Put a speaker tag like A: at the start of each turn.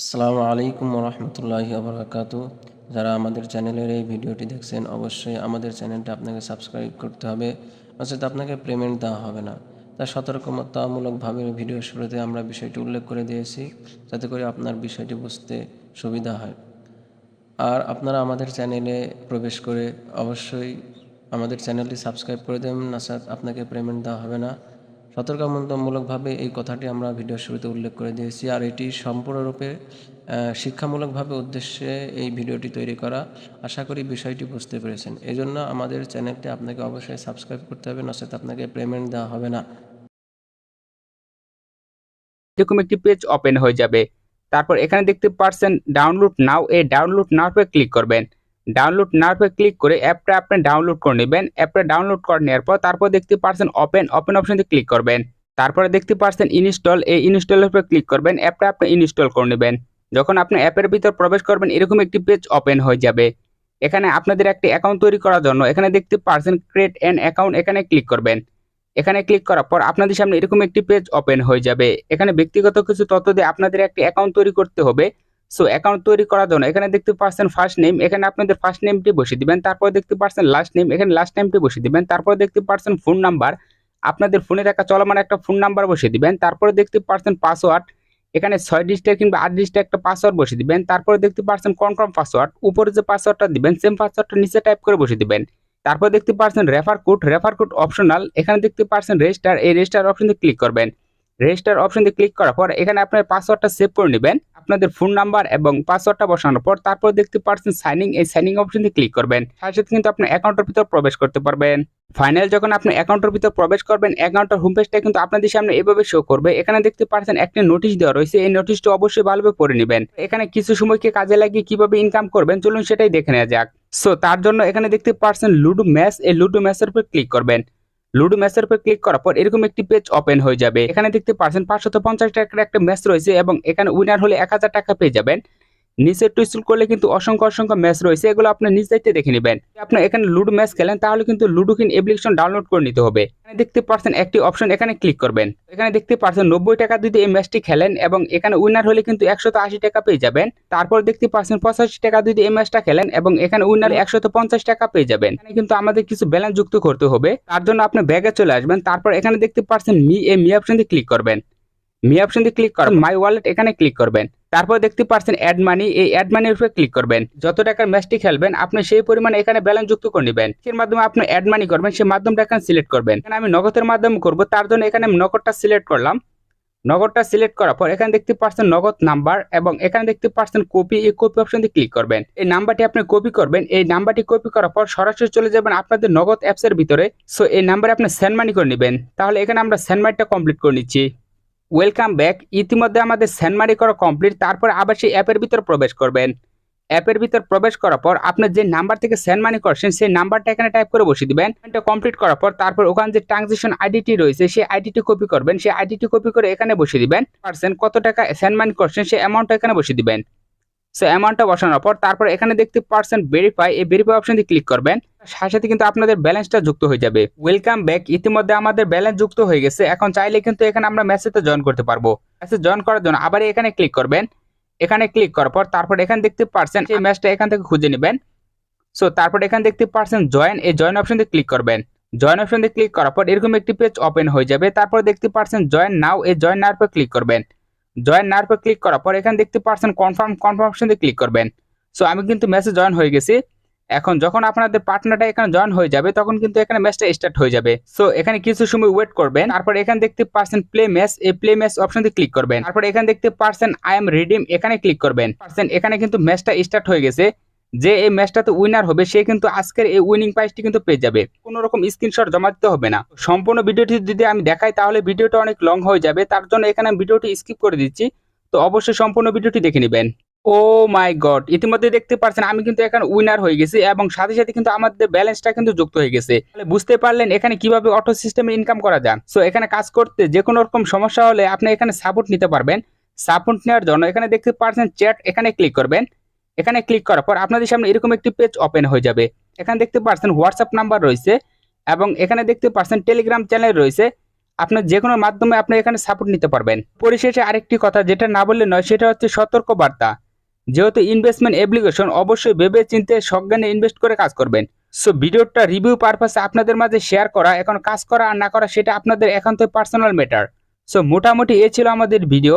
A: আসসালামু আলাইকুম রহমতুল্লাহি বারাকাতু। যারা আমাদের চ্যানেলের এই ভিডিওটি দেখছেন, অবশ্যই আমাদের চ্যানেলটা আপনাকে সাবস্ক্রাইব করতে হবে, নচেত আপনাকে পেমেন্ট দেওয়া হবে না। তাই সতর্কতামূলকভাবে ভিডিওর শুরুতে আমরা বিষয়টি উল্লেখ করে দিয়েছি, যাতে করে আপনার বিষয়টি বুঝতে সুবিধা হয়। আর আপনারা আমাদের চ্যানেলে প্রবেশ করে অবশ্যই আমাদের চ্যানেলটি সাবস্ক্রাইব করে দেবেন, নচেত আপনাকে পেমেন্ট দেওয়া হবে না। সতর্কতামূলকভাবে এই কথাটি আমরা ভিডিওর শুরুতে উল্লেখ করে দিয়েছি। আর এটি সম্পূর্ণরূপে শিক্ষামূলকভাবে উদ্দেশ্যে এই ভিডিওটি তৈরি করা। আশা করি বিষয়টি বুঝতে পেরেছেন। এই জন্য আমাদের চ্যানেলটি আপনাকে অবশ্যই সাবস্ক্রাইব করতে হবে, নচেত আপনাকে পেমেন্ট দেওয়া হবে না।
B: এরকম একটি পেজ ওপেন হয়ে যাবে। তারপর এখানে দেখতে পাচ্ছেন ডাউনলোড নাও, এই ডাউনলোড নাও পে ক্লিক করবেন। ডাউনলোড নাও পে ক্লিক করে অ্যাপটা আপনি ডাউনলোড করে নেবেন। অ্যাপটা ডাউনলোড করে নেওয়ার পর তারপর দেখতে পাচ্ছেন ওপেন অপশনে ক্লিক করবেন। তারপরে দেখতে পাচ্ছেন ইনস্টল, এই ইনস্টলের উপর ক্লিক করবেন। অ্যাপটা আপনি ইনস্টল করে নেবেন। যখন আপনি অ্যাপের ভিতর প্রবেশ করবেন, এরকম একটি পেজ ওপেন হয়ে যাবে। এখানে আপনাদের একটি অ্যাকাউন্ট তৈরি করার জন্য এখানে দেখতে পাচ্ছেন ক্রিয়েট অ্যান অ্যাকাউন্ট, এখানে ক্লিক করবেন। এখানে ক্লিক করার পর আপনাদের সামনে এরকম একটি পেজ ওপেন হয়ে যাবে। এখানে ব্যক্তিগত কিছু তথ্য দিয়ে আপনাদের একটি অ্যাকাউন্ট তৈরি করতে হবে। সো অ্যাকাউন্ট তৈরি করার জন্য এখানে দেখতে পাচ্ছেন ফার্স্ট নেম, এখানে আপনাদের ফার্স্ট নেমটি বসিয়ে দিবেন। তারপর দেখতে পাচ্ছেন লাস্ট নেম, এখানে লাস্ট নেমটি বসিয়ে দিবেন। তারপর দেখতে পাচ্ছেন ফোন নাম্বার, আপনাদের ফোনে থাকা চলমান একটা ফোন নাম্বার বসিয়ে দিবেন। তারপরে দেখতে পাচ্ছেন পাসওয়ার্ড, এখানে 6 ডিজিটের কিংবা 8 ডিজিটের একটা পাসওয়ার্ড বসিয়ে দিবেন। তারপরে দেখতে পাচ্ছেন কনফার্ম পাসওয়ার্ড, উপরে যে পাসওয়ার্ডটা দিবেন সেম পাসওয়ার্ডটা নিচে টাইপ করে বসিয়ে দিবেন। তারপর দেখতে পাচ্ছেন রেফার কোড অপশনাল, এখানে দেখতে পাচ্ছেন রেজিস্টার, এই রেজিস্টার অপশনে ক্লিক করবেন। রেজিস্টার অপশনে ক্লিক করার পর এখানে আপনার পাসওয়ার্ডটা সেভ করে নেবেন, আপনাদের ফোন নাম্বার এবং পাসওয়ার্ডটা বসানোর পর তারপর দেখতে পাচ্ছেন সাইনিং, এই সাইনিং অপশনে ক্লিক করবেন। সাথে সাথে কিন্তু আপনার অ্যাকাউন্টের ভিতর প্রবেশ করতে পারবেন। ফাইনাল যখন আপনি অ্যাকাউন্টের ভিতর প্রবেশ করবেন, অ্যাকাউন্টের হোম পেজটা কিন্তু আপনাদের সামনে এভাবে শো করবে। এখানে দেখতে পাচ্ছেন একটা নোটিশ দেওয়া রয়েছে, এই নোটিশটা অবশ্যই ভালোভাবে পড়ে নেবেন। এখানে কিছু সময়কে কাজে লাগিয়ে কিভাবে ইনকাম করবেন চলুন সেটাই দেখে নেওয়া যাক। সো তার জন্য এখানে দেখতে পাচ্ছেন লুডো ম্যাচ, এই লুডো ম্যাচের উপর ক্লিক করবেন। লুডো ম্যাচের উপর ক্লিক করার পর এরকম একটি পেজ ওপেন হয়ে যাবে। এখানে দেখতে পাচ্ছেন 550 টাকার একটা ম্যাচ রয়েছে এবং এখানে উইনার হলে 1000 টাকা পেয়ে যাবেন। নিচে একটু স্ক্রল করলে কিন্তু অসংখ্য অসংখ্য ম্যাচ রয়েছে, এগুলো আপনি নিজ দায়িত্বে দেখে নেবেন। আপনি এখানে লুডো ম্যাচ খেলেন তাহলে কিন্তু লুডো কিন অ্যাপ্লিকেশন ডাউনলোড করে নিতে হবে। এখানে দেখতে পাচ্ছেন একটি অপশন, এখানে ক্লিক করবেন। এখানে দেখতে পাচ্ছেন 90 টাকা যদি এই ম্যাচটি খেলেন এবং এখানে উইনার হলে কিন্তু 180 টাকা পেয়ে যাবেন। তারপর দেখতে পাচ্ছেন 85 টাকা যদি এই ম্যাচটা খেলেন এবং এখানে উইনার 150 টাকা পেয়ে যাবেন। এখানে কিন্তু আমাদের কিছু ব্যালেন্স যুক্ত করতে হবে, তার জন্য আপনি ব্যাগে চলে আসবেন। তারপর এখানে দেখতে পাচ্ছেন মি অপশন দিয়ে ক্লিক করবেন। মি অপশন দিয়ে ক্লিক করেন, মাই ওয়ালেট এখানে ক্লিক করবেন। তারপর দেখতে পাচ্ছেন অ্যাড মানি, এই অ্যাড মানির উপরে ক্লিক করবেন। যত টাকার ম্যাচটি খেলবেন আপনি সেই পরিমাণে এখানে ব্যালেন্স যুক্ত করে নেবেন। এর মাধ্যমে আপনি অ্যাড মানি করবেন, সেই মাধ্যমটা এখানে সিলেক্ট করবেন। এখানে আমি নগদের মাধ্যমে করব, তার জন্য এখানে আমি নগদটা সিলেক্ট করলাম। নগদটা সিলেক্ট করার পর এখানে দেখতে পাচ্ছেন নগদ নাম্বার এবং এখানে দেখতে পাচ্ছেন কপি, এই কপি অপশন দিয়ে ক্লিক করবেন। এই নাম্বারটি আপনি কপি করবেন। এই নাম্বারটি কপি করার পর সরাসরি চলে যাবেন আপনাদের নগদ অ্যাপসের ভিতরে। সো এই নাম্বারে আপনি সেন্ড মানি করে নেবেন। তাহলে এখানে আমরা সেন্ড মানিটা কমপ্লিট করে নিচ্ছি। Welcome back. ইতিমধ্যে আমাদের সেন্ডমারি করা কমপ্লিট। তারপর আবার সেই অ্যাপের ভিতর প্রবেশ করবেন। অ্যাপের ভিতর প্রবেশ করার পর আপনার যে নাম্বার থেকে সেন্ড মানি করছেন সেই নাম্বারটা এখানে টাইপ করে বসিয়ে দিবেন। এটা কমপ্লিট করার পর তারপর ওখানে যে ট্রানজাকশন আইডিটি রয়েছে সেই আইডিটি কপি করবেন। সেই আইডিটি কপি করে এখানে বসিয়ে দিবেন। পার্সেন্ট কত টাকা সেন্ড মানি করছেন সেই অ্যামাউন্টটা এখানে বসিয়ে দিবেন। সো অ্যামাউন্টটা বসানোর পর তারপর এখানে দেখতে পাচ্ছেন ভেরিফাই, এই ভেরিফাই অপশন দিয়ে ক্লিক করবেন। সাথে সাথে কিন্তু আপনাদের ব্যালেন্সটা যুক্ত হয়ে যাবে। Welcome back. ইতিমধ্যে আমাদের ব্যালেন্স যুক্ত হয়ে গেছে। এখন চাইলে কিন্তু এখানে আমরা মেসেজে জয়েন করতে পারবো। মেসেজ জয়েন করার জন্য আবার এখানে ক্লিক করবেন। এখানে ক্লিক করার পর তারপর এখানে দেখতে পাচ্ছেন এই ম্যাচটা এখান থেকে খুঁজে নেবেন। সো তারপর এখানে দেখতে পাচ্ছেন জয়েন, এই জয়েন অপশন দিয়ে ক্লিক করবেন। জয়েন অপশন দিয়ে ক্লিক করার পর এরকম একটি পেজ ওপেন হয়ে যাবে। তারপর দেখতে পাচ্ছেন জয়েন নাও, এই জয়েন নাওর উপর ক্লিক করবেন। জয়েন নাওর উপর ক্লিক করার পর এখানে দেখতে পাচ্ছেন কনফার্ম অপশন দিয়ে ক্লিক করবেন। সো আমি কিন্তু ম্যাচে জয়েন হয়ে গেছি। এখন যখন আপনাদের পার্টনারটা এখানে জয়েন হয়ে যাবে তখন কিন্তু এখানে ম্যাচটা স্টার্ট হয়ে যাবে। সো এখানে কিছু সময় ওয়েট করবেন। তারপর এখানে দেখতে পাচ্ছেন প্লে ম্যাচ, এই প্লে ম্যাচ অপশন দিয়ে ক্লিক করবেন। তারপর এখানে দেখতে পাচ্ছেন আই এম রিডিম, এখানে ক্লিক করবেন। এখানে কিন্তু ম্যাচটা স্টার্ট হয়ে গেছে। যে এই ম্যাচটাতে উইনার হবে সে কিন্তু আজকের এই উইনিং প্রাইজটি কিন্তু পেয়ে যাবে। কোনো রকম স্ক্রিনশট জমা দিতে হবে না। সম্পূর্ণ ভিডিওটি যদি আমি দেখাই তাহলে ভিডিওটা অনেক লং হয়ে যাবে, তার জন্য এখানে ভিডিওটি স্কিপ করে দিচ্ছি। তো অবশ্যই সম্পূর্ণ ভিডিওটি দেখে নেবেন। ও মাই গড, ইতিমধ্যে দেখতে পাচ্ছেন আমি কিন্তু এখানে উইনার হয়ে গেছি এবং সাথে সাথে কিন্তু আমাদের ব্যালেন্সটা কিন্তু যুক্ত হয়ে গেছে। তাহলে বুঝতে পারলেন এখানে কিভাবে অটো সিস্টেমে ইনকাম করা যায়। সো এখানে কাজ করতে যে কোনো রকম সমস্যা হলে আপনি এখানে সাপোর্ট নিতে পারবেন। সাপোর্ট নেওয়ার জন্য এখানে দেখতে পাচ্ছেন চ্যাট, এখানে ক্লিক করবেন। এখানে ক্লিক করার পর আপনাদের সামনে এরকম একটি পেজ ওপেন হয়ে যাবে। এখানে দেখতে পাচ্ছেন হোয়াটসঅ্যাপ নাম্বার রয়েছে এবং এখানে দেখতে পাচ্ছেন টেলিগ্রাম চ্যানেল রয়েছে। আপনার যে কোনো মাধ্যমে আপনি এখানে সাপোর্ট নিতে পারবেন। পরিশেষে আরেকটি কথা যেটা না বললে নয়, সেটা হচ্ছে সতর্ক বার্তা। যেহেতু ইনভেস্টমেন্ট অ্যাপ্লিকেশন, অবশ্যই ভেবে চিন্তে সজ্ঞানে ইনভেস্ট করে কাজ করবেন। সো ভিডিওটা রিভিউ পারপাসে আপনাদের মাঝে শেয়ার করা, এখন কাজ করা আর না করা সেটা আপনাদের একান্তই পার্সোনাল ম্যাটার। সো মোটামুটি এ ছিল আমাদের ভিডিও।